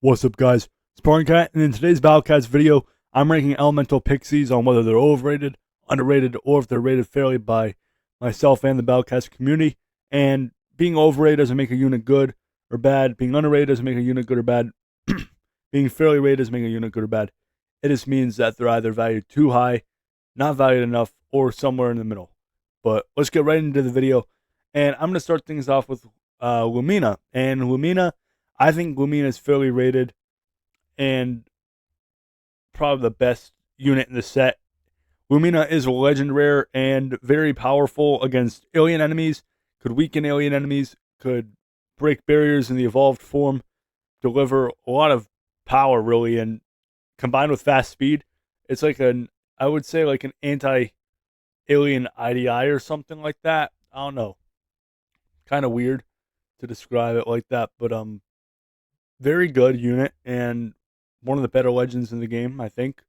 What's up, guys? Sparring Cat, and in today's Battlecast video, I'm ranking elemental Pixies on whether they're overrated, underrated, or if they're rated fairly by myself and the Battlecast community. And being overrated doesn't make a unit good or bad. Being underrated doesn't make a unit good or bad. Being fairly rated doesn't make a unit good or bad. It just means that they're either valued too high, not valued enough, or somewhere in the middle. But let's get right into the video. And I'm going to start things off with Lumina. And Lumina, I think Lumina is fairly rated and probably the best unit in the set. Lumina is a legend rare and very powerful against alien enemies, could weaken alien enemies, could break barriers in the evolved form, deliver a lot of power, really, and combined with fast speed, it's like I would say like an anti-alien IDI or something like that. I don't know. Kind of weird to describe it like that, but very good unit and one of the better legends in the game, I think.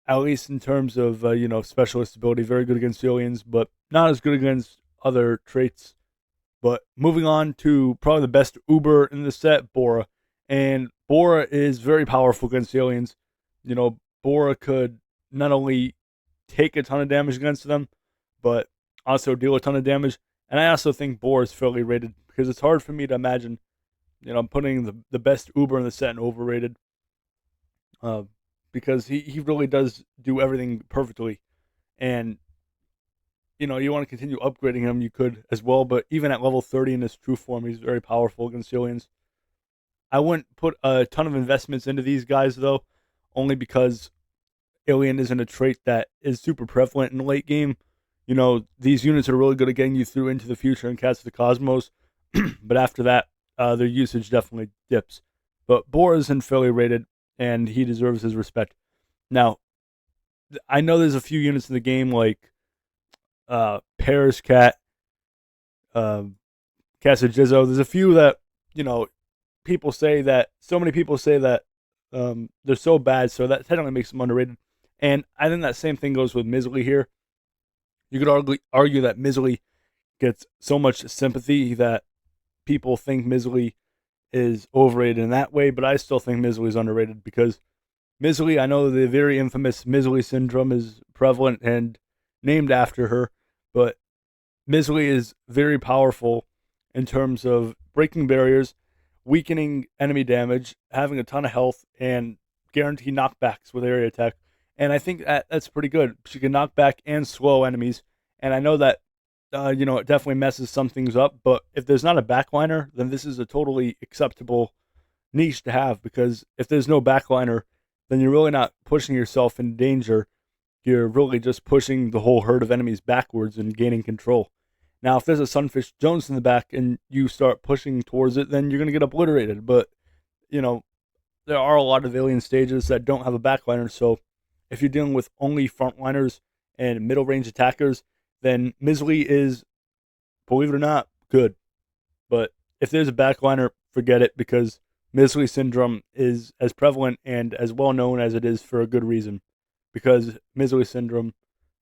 At least in terms of specialist ability, very good against aliens, but not as good against other traits. But moving on to probably the best Uber in the set, Bora, and Bora is very powerful against aliens. Bora could not only take a ton of damage against them, but also deal a ton of damage. And I also think Bora is fairly rated because it's hard for me to imagine putting the best Uber in the set and overrated. Because he really does do everything perfectly. And, you want to continue upgrading him, you could as well. But even at level 30 in his true form, he's very powerful against aliens. I wouldn't put a ton of investments into these guys, though, only because alien isn't a trait that is super prevalent in the late game. These units are really good at getting you through into the future and Cats of the Cosmos. But after that, their usage definitely dips. But Bora's fairly rated, and he deserves his respect. Now, I know there's a few units in the game like Paris Cat, Casajizzo. There's a few that, people say that, so many people say that they're so bad, so that technically makes them underrated. And I think that same thing goes with Misley here. You could argue that Misley gets so much sympathy that people think Misley is overrated in that way, but I still think Misley is underrated because Misley, I know the very infamous Misley syndrome is prevalent and named after her, but Misley is very powerful in terms of breaking barriers, weakening enemy damage, having a ton of health, and guarantee knockbacks with area attack. And I think that's pretty good. She can knock back and slow enemies. And I know that it definitely messes some things up. But if there's not a backliner, then this is a totally acceptable niche to have. Because if there's no backliner, then you're really not pushing yourself in danger. You're really just pushing the whole herd of enemies backwards and gaining control. Now, if there's a Sunfish Jones in the back and you start pushing towards it, then you're going to get obliterated. But, there are a lot of alien stages that don't have a backliner. So if you're dealing with only frontliners and middle range attackers, then Misley is, believe it or not, good. But if there's a backliner, forget it, because Misley syndrome is as prevalent and as well known as it is for a good reason. Because Misley syndrome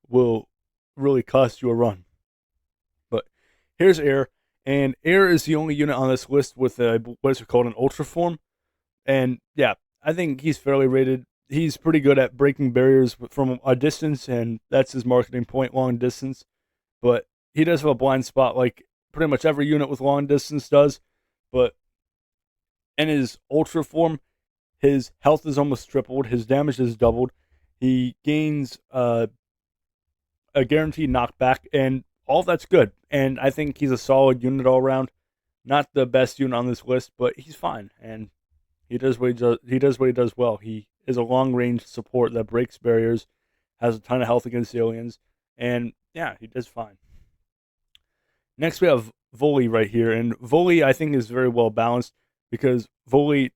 will really cost you a run. But here's Air, and Air is the only unit on this list with what is called an Ultra form. And yeah, I think he's fairly rated. He's pretty good at breaking barriers from a distance, and that's his marketing point, long distance. But he does have a blind spot like pretty much every unit with long distance does. But in his Ultra form, his health is almost tripled, his damage is doubled. He gains a guaranteed knockback, and all that's good. And I think he's a solid unit all around. Not the best unit on this list, but he's fine, and he does what he does. He does what he does well. He is a long range support that breaks barriers, has a ton of health against aliens, and yeah, he does fine. Next, we have Volley right here, and Volley I think is very well balanced because Volley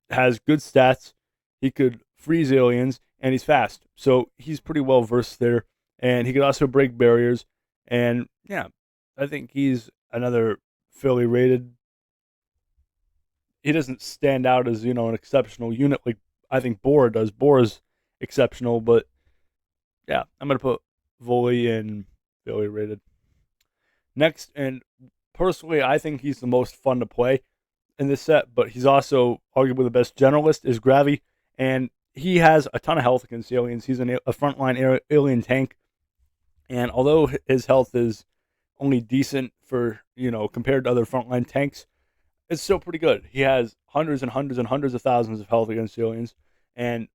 has good stats. He could freeze aliens, and he's fast, so he's pretty well versed there. And he could also break barriers, and yeah, I think he's another fairly rated. He doesn't stand out as an exceptional unit like I think Bora does. Bora's exceptional, but yeah, I'm gonna put Volley in fairly rated. Next, and personally, I think he's the most fun to play. in this set, but he's also arguably the best generalist, is Gravy, and he has a ton of health against aliens. He's a frontline alien tank, and although his health is only decent for, compared to other frontline tanks, it's still pretty good. He has hundreds and hundreds and hundreds of thousands of health against aliens, and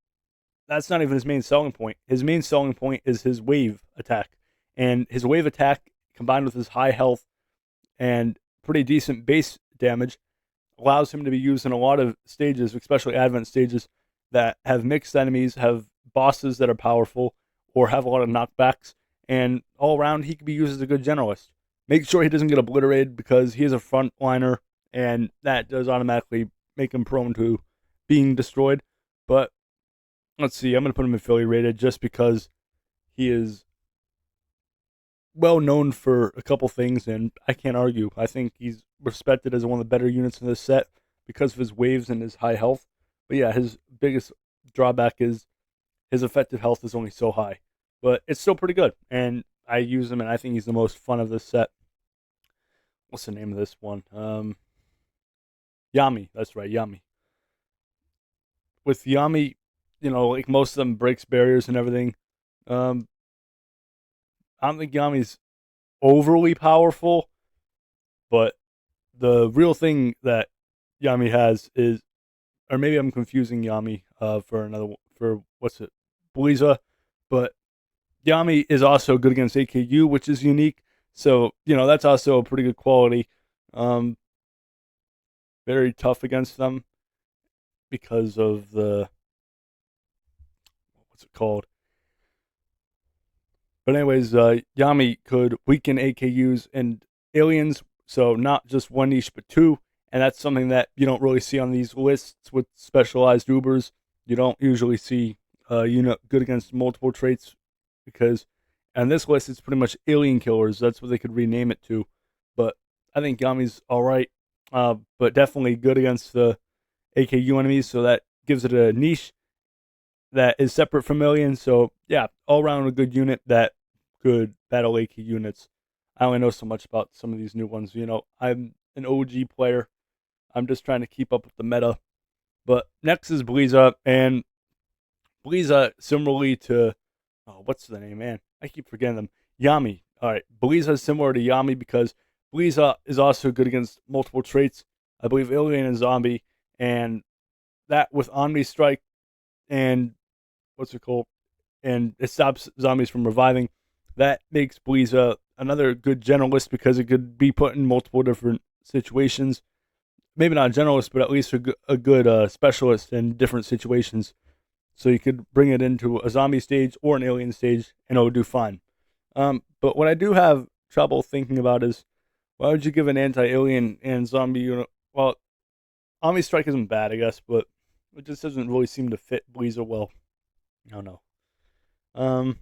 that's not even his main selling point. His main selling point is his wave attack, and his wave attack combined with his high health and pretty decent base damage allows him to be used in a lot of stages, especially advent stages that have mixed enemies, have bosses that are powerful, or have a lot of knockbacks. And all around, he can be used as a good generalist. Make sure he doesn't get obliterated because he is a frontliner, and that does automatically make him prone to being destroyed. But let's see, I'm going to put him affiliated just because he is well known for a couple things, and I can't argue. I think he's respected as one of the better units in this set because of his waves and his high health. But yeah, his biggest drawback is his effective health is only so high. But it's still pretty good, and I use him, and I think he's the most fun of this set. What's the name of this one? Yami. That's right, Yami. With Yami, like most of them breaks barriers and everything. Um, I don't think Yami's overly powerful, but the real thing that Yami has is, or maybe I'm confusing Yami for what's it, Bliza, but Yami is also good against AKU, which is unique. So that's also a pretty good quality. Very tough against them because of the what's it called. But anyways, Yami could weaken AKUs and aliens, so not just one niche but two, and that's something that you don't really see on these lists with specialized Ubers. You don't usually see unit good against multiple traits because on this list it's pretty much alien killers. That's what they could rename it to. But I think Yami's all right, but definitely good against the AKU enemies, so that gives it a niche that is separate from aliens. So yeah, all around a good unit that could battle AK units. I only know so much about some of these new ones. I'm an OG player. I'm just trying to keep up with the meta. But next is Bliza, and Bliza, similarly to, what's the name, man? I keep forgetting them. Yami. All right, Bliza is similar to Yami because Bliza is also good against multiple traits. I believe alien and zombie, and that with Omni Strike and what's it called? And it stops zombies from reviving. That makes Bliza another good generalist because it could be put in multiple different situations. Maybe not a generalist, but at least a good specialist in different situations. So you could bring it into a zombie stage or an alien stage, and it would do fine. But what I do have trouble thinking about is, why would you give an anti-alien and zombie unit? Well, Omni Strike isn't bad, I guess, but it just doesn't really seem to fit Bliza well. I don't know. Um,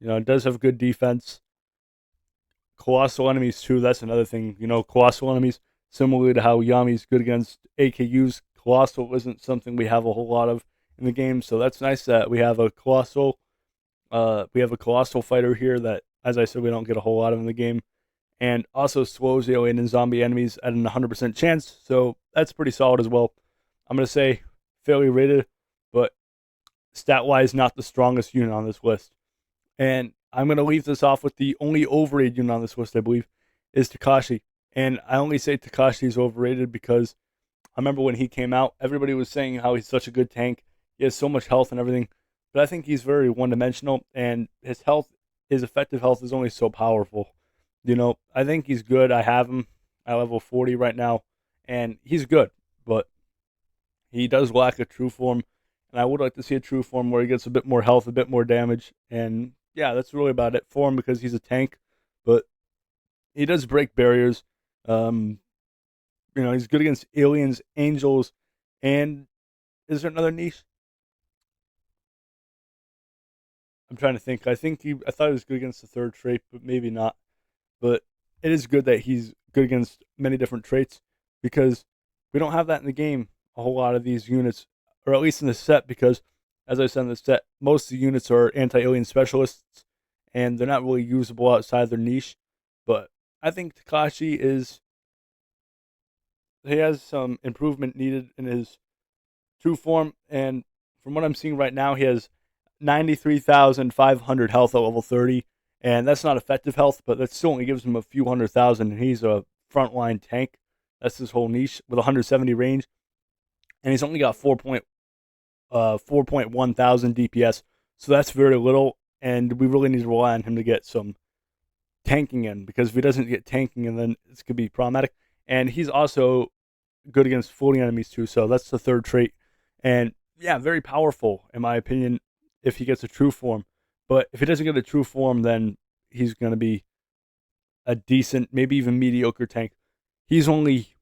it does have good defense. Colossal enemies too. That's another thing. Colossal enemies, similarly to how Yami's good against AKUs. Colossal isn't something we have a whole lot of in the game, so that's nice that we have a colossal. We have a colossal fighter here that, as I said, we don't get a whole lot of in the game, and also slows alien and zombie enemies at an 100% chance. So that's pretty solid as well. I'm gonna say fairly rated, but stat-wise, not the strongest unit on this list. And I'm going to leave this off with the only overrated unit on this list, I believe, is Takashi. And I only say Takashi is overrated because I remember when he came out, everybody was saying how he's such a good tank. He has so much health and everything. But I think he's very one-dimensional, and his effective health is only so powerful. I think he's good. I have him at level 40 right now, and he's good. But he does lack a true form, and I would like to see a true form where he gets a bit more health, a bit more damage, and yeah, that's really about it for him because he's a tank, but he does break barriers. He's good against aliens, angels, and is there another niche? I'm trying to think. I thought he was good against the third trait, but maybe not. But it is good that he's good against many different traits because we don't have that in the game. A whole lot of these units, or at least in the set, because as I said in the set, most of the units are anti-alien specialists, and they're not really usable outside their niche. But I think Takashi is he has some improvement needed in his true form, and from what I'm seeing right now, he has 93,500 health at level 30, and that's not effective health, but that still only gives him a few 100,000, and he's a frontline tank. That's his whole niche with 170 range, and he's only got 4.1 thousand DPS, so that's very little, and we really need to rely on him to get some tanking in, because if he doesn't get tanking in, then it's going to be problematic. And he's also good against floating enemies too, so that's the third trait. And yeah, very powerful in my opinion if he gets a true form. But if he doesn't get a true form, then he's going to be a decent, maybe even mediocre tank. He's only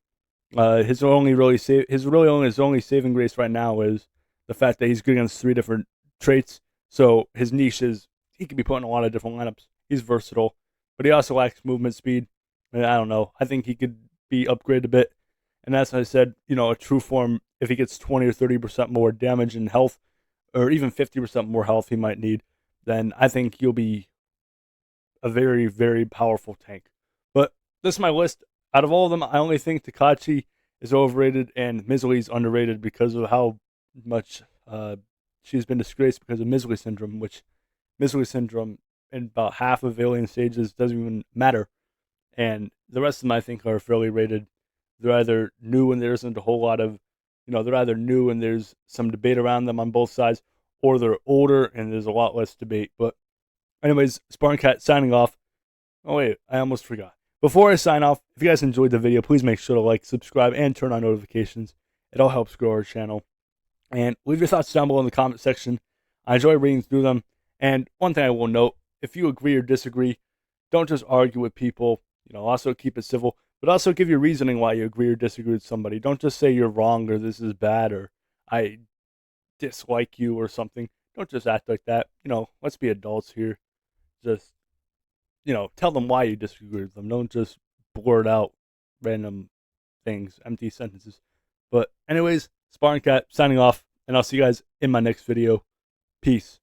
his only really save his really only his only saving grace right now is the fact that he's good against three different traits. So his niche is he could be put in a lot of different lineups. He's versatile, but he also lacks movement speed. And I don't know. I think he could be upgraded a bit. And as I said, a true form, if he gets 20 or 30% more damage and health, or even 50% more health he might need, then I think he'll be a very, very powerful tank. But this is my list. Out of all of them, I only think Takachi is overrated and Mizuli's underrated because of how much she's been disgraced because of Mizuli syndrome, which Mizuli syndrome in about half of Alien Stages doesn't even matter. And the rest of them I think are fairly rated. They're either new and there isn't a whole lot of, they're either new and there's some debate around them on both sides, or they're older and there's a lot less debate. But anyways, Spartan Cat signing off. Oh wait, I almost forgot. Before I sign off, if you guys enjoyed the video, please make sure to like, subscribe, and turn on notifications. It all helps grow our channel. And leave your thoughts down below in the comment section. I enjoy reading through them. And one thing I will note, if you agree or disagree, don't just argue with people. Also keep it civil, but also give your reasoning why you agree or disagree with somebody. Don't just say you're wrong or this is bad or I dislike you or something. Don't just act like that. Let's be adults here. Just, tell them why you disagree with them. Don't just blurt out random things, empty sentences. But anyways, Spartan Cat signing off, and I'll see you guys in my next video. Peace.